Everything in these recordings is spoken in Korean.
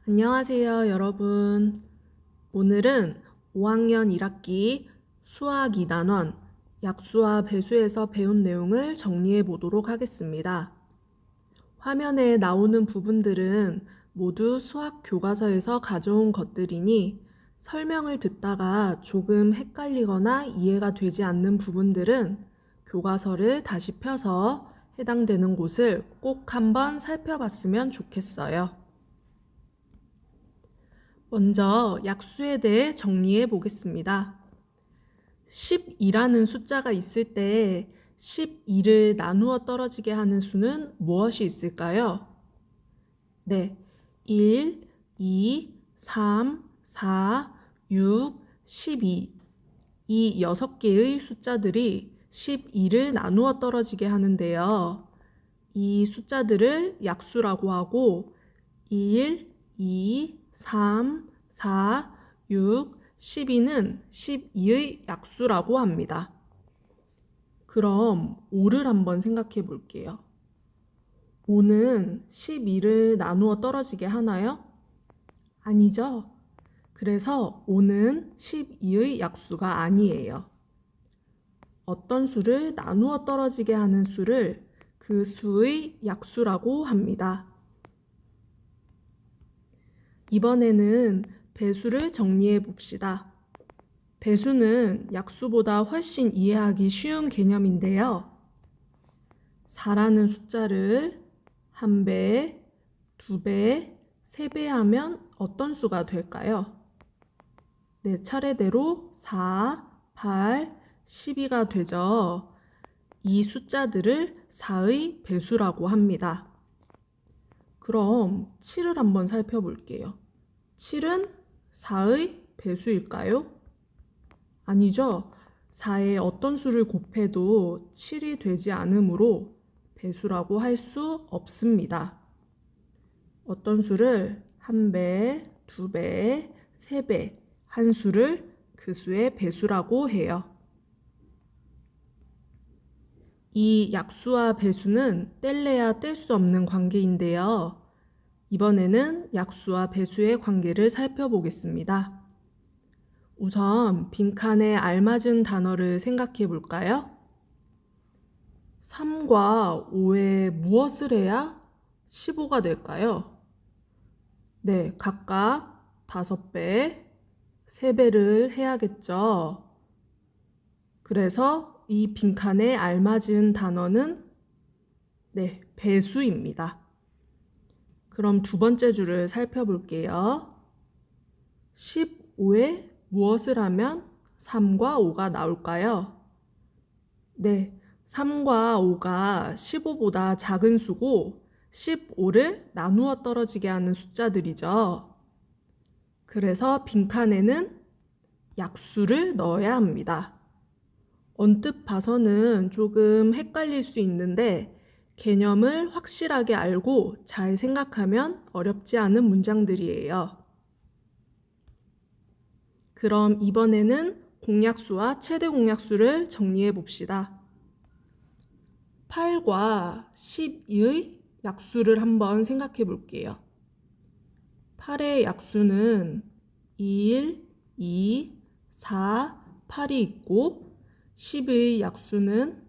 안녕하세요, 여러분. 오늘은 5학년 1학기 수학 2단원 약수와 배수에서 배운 내용을 정리해 보도록 하겠습니다. 화면에 나오는 부분들은 모두 수학 교과서에서 가져온 것들이니 설명을 듣다가 조금 헷갈리거나 이해가 되지 않는 부분들은 교과서를 다시 펴서 해당되는 곳을 꼭 한번 살펴봤으면 좋겠어요. 먼저 약수에 대해 정리해 보겠습니다. 12라는 숫자가 있을 때 12를 나누어 떨어지게 하는 수는 무엇이 있을까요? 네, 1, 2, 3, 4, 6, 12. 이 6개의 숫자들이 12를 나누어 떨어지게 하는데요. 이 숫자들을 약수라고 하고 1, 2, 3, 4, 6, 12는 12의 약수라고 합니다. 그럼 5를 한번 생각해 볼게요. 5는 12를 나누어 떨어지게 하나요? 아니죠. 그래서 5는 12의 약수가 아니에요. 어떤 수를 나누어 떨어지게 하는 수를 그 수의 약수라고 합니다. 이번에는 배수를 정리해 봅시다. 배수는 약수보다 훨씬 이해하기 쉬운 개념인데요. 4라는 숫자를 1배, 2배, 3배 하면 어떤 수가 될까요? 네, 차례대로 4, 8, 12가 되죠. 이 숫자들을 4의 배수라고 합니다. 그럼 7을 한번 살펴볼게요. 7은 4의 배수일까요? 아니죠. 4에 어떤 수를 곱해도 7이 되지 않으므로 배수라고 할 수 없습니다. 어떤 수를 1배, 2배, 3배 한 수를 그 수의 배수라고 해요. 이 약수와 배수는 뗄래야 뗄 수 없는 관계인데요. 이번에는 약수와 배수의 관계를 살펴보겠습니다. 우선 빈칸에 알맞은 단어를 생각해 볼까요? 3과 5에 무엇을 해야 15가 될까요? 네, 각각 5배, 3배를 해야겠죠. 그래서 이 빈칸에 알맞은 단어는 네, 배수입니다. 그럼 두 번째 줄을 살펴볼게요. 15에 무엇을 하면 3과 5가 나올까요? 네, 3과 5가 15보다 작은 수고 15를 나누어 떨어지게 하는 숫자들이죠. 그래서 빈칸에는 약수를 넣어야 합니다. 언뜻 봐서는 조금 헷갈릴 수 있는데 개념을 확실하게 알고 잘 생각하면 어렵지 않은 문장들이에요. 그럼 이번에는 공약수와 최대 공약수를 정리해 봅시다. 8과 12의 약수를 한번 생각해 볼게요. 8의 약수는 1, 2, 4, 8이 있고 10의 약수는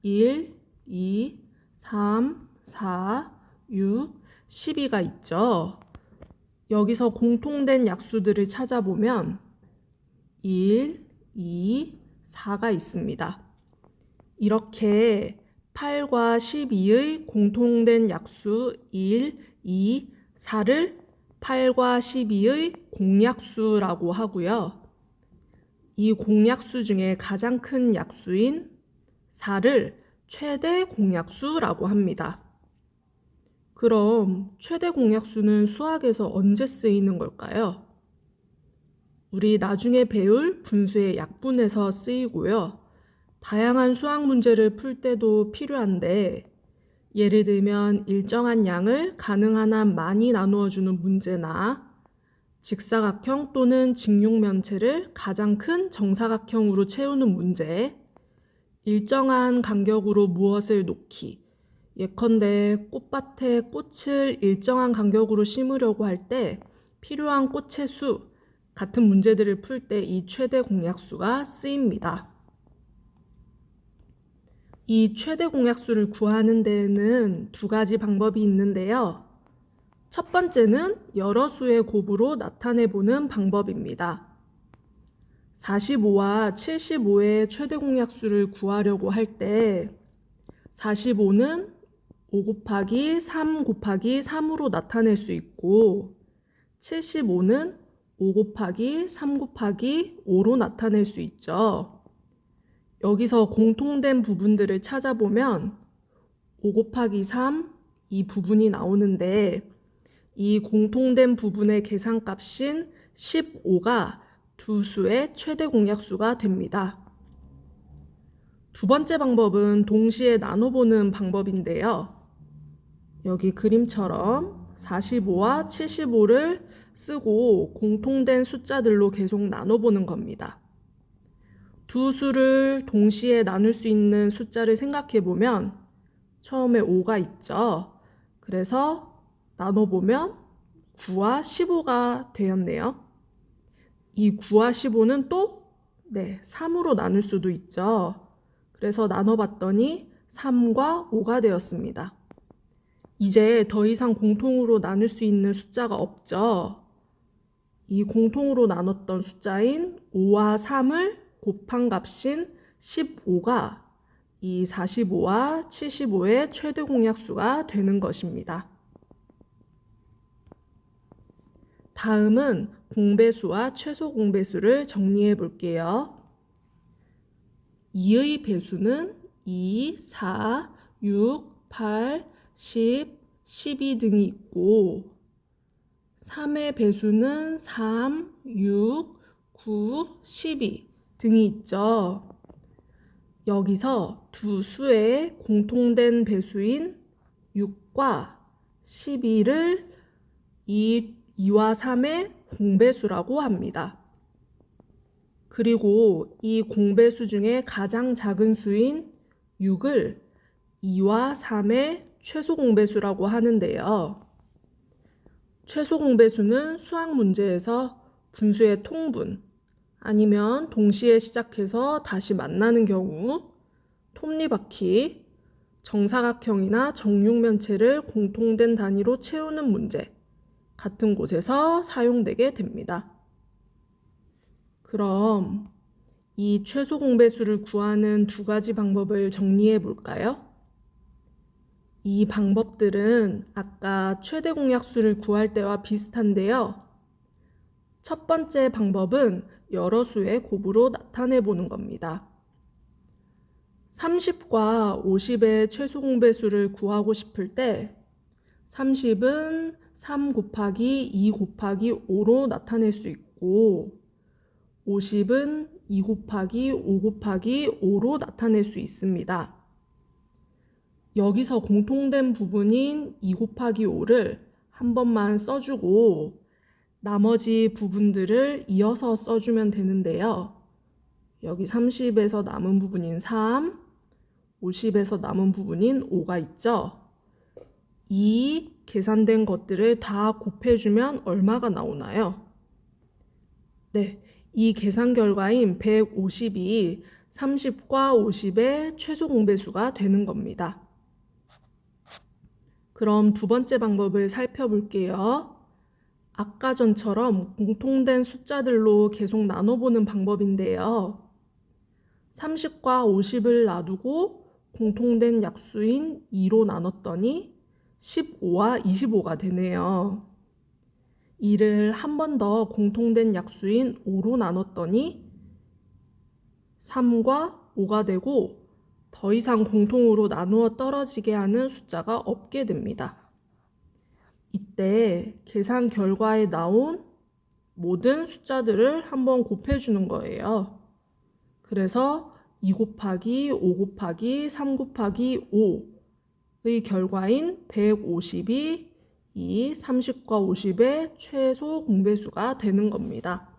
1, 2, 3, 4, 6, 12가 있죠. 여기서 공통된 약수들을 찾아보면 1, 2, 4가 있습니다. 이렇게 8과 12의 공통된 약수 1, 2, 4를 8과 12의 공약수라고 하고요. 이 공약수 중에 가장 큰 약수인 4를 최대 공약수라고 합니다. 그럼 최대 공약수는 수학에서 언제 쓰이는 걸까요? 우리 나중에 배울 분수의 약분에서 쓰이고요. 다양한 수학 문제를 풀 때도 필요한데 예를 들면 일정한 양을 가능한 한 많이 나누어 주는 문제나 직사각형 또는 직육면체를 가장 큰 정사각형으로 채우는 문제, 일정한 간격으로 무엇을 놓기, 예컨대 꽃밭에 꽃을 일정한 간격으로 심으려고 할 때 필요한 꽃의 수 같은 문제들을 풀 때 이 최대 공약수가 쓰입니다. 이 최대 공약수를 구하는 데에는 두 가지 방법이 있는데요. 첫 번째는 여러 수의 곱으로 나타내보는 방법입니다. 45와 75의 최대 공약수를 구하려고 할 때 45는 5 곱하기 3 곱하기 3으로 나타낼 수 있고 75는 5 곱하기 3 곱하기 5로 나타낼 수 있죠. 여기서 공통된 부분들을 찾아보면 5 곱하기 3 이 부분이 나오는데 이 공통된 부분의 계산값인 15가 두 수의 최대 공약수가 됩니다. 두 번째 방법은 동시에 나눠보는 방법인데요. 여기 그림처럼 45와 75를 쓰고 공통된 숫자들로 계속 나눠보는 겁니다. 두 수를 동시에 나눌 수 있는 숫자를 생각해 보면 처음에 5가 있죠. 그래서 나눠보면 9와 15가 되었네요. 이 9와 15는 또 3으로 나눌 수도 있죠. 그래서 나눠봤더니 3과 5가 되었습니다. 이제 더 이상 공통으로 나눌 수 있는 숫자가 없죠. 이 공통으로 나눴던 숫자인 5와 3을 곱한 값인 15가 이 45와 75의 최대 공약수가 되는 것입니다. 다음은 공배수와 최소 공배수를 정리해 볼게요. 2의 배수는 2, 4, 6, 8, 10, 12 등이 있고 3의 배수는 3, 6, 9, 12 등이 있죠. 여기서 두 수의 공통된 배수인 6과 12를 2와 3의 공배수라고 합니다. 그리고 이 공배수 중에 가장 작은 수인 6을 2와 3의 최소 공배수라고 하는데요. 최소 공배수는 수학 문제에서 분수의 통분 아니면 동시에 시작해서 다시 만나는 경우, 톱니바퀴, 정사각형이나 정육면체를 공통된 단위로 채우는 문제 같은 곳에서 사용되게 됩니다. 그럼 이 최소 공배수를 구하는 두 가지 방법을 정리해 볼까요? 이 방법들은 아까 최대 공약수를 구할 때와 비슷한데요. 첫 번째 방법은 여러 수의 곱으로 나타내 보는 겁니다. 30과 50의 최소 공배수를 구하고 싶을 때 30은 3 곱하기 2 곱하기 5로 나타낼 수 있고 50은 2 곱하기 5 곱하기 5로 나타낼 수 있습니다. 여기서 공통된 부분인 2 곱하기 5를 한 번만 써주고 나머지 부분들을 이어서 써주면 되는데요. 여기 30에서 남은 부분인 3, 50에서 남은 부분인 5가 있죠. 이 계산된 것들을 다 곱해주면 얼마가 나오나요? 이 계산 결과인 150이 30과 50의 최소 공배수가 되는 겁니다. 그럼 두 번째 방법을 살펴볼게요. 아까 전처럼 공통된 숫자들로 계속 나눠보는 방법인데요. 30과 50을 놔두고 공통된 약수인 2로 나눴더니 15와 25가 되네요. 이를 한 번 더 공통된 약수인 5로 나눴더니 3과 5가 되고 더 이상 공통으로 나누어 떨어지게 하는 숫자가 없게 됩니다. 이때 계산 결과에 나온 모든 숫자들을 한번 곱해주는 거예요. 그래서 2 곱하기 5 곱하기 3 곱하기 5의 결과인 150이 이 30과 50의 최소 공배수가 되는 겁니다.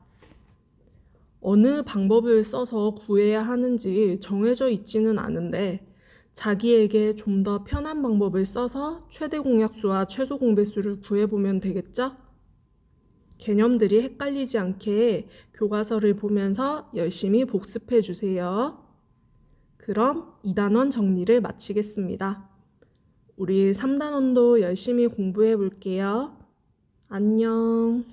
어느 방법을 써서 구해야 하는지 정해져 있지는 않은데 자기에게 좀 더 편한 방법을 써서 최대 공약수와 최소 공배수를 구해보면 되겠죠? 개념들이 헷갈리지 않게 교과서를 보면서 열심히 복습해 주세요. 그럼 2단원 정리를 마치겠습니다. 우리 3단원도 열심히 공부해 볼게요. 안녕.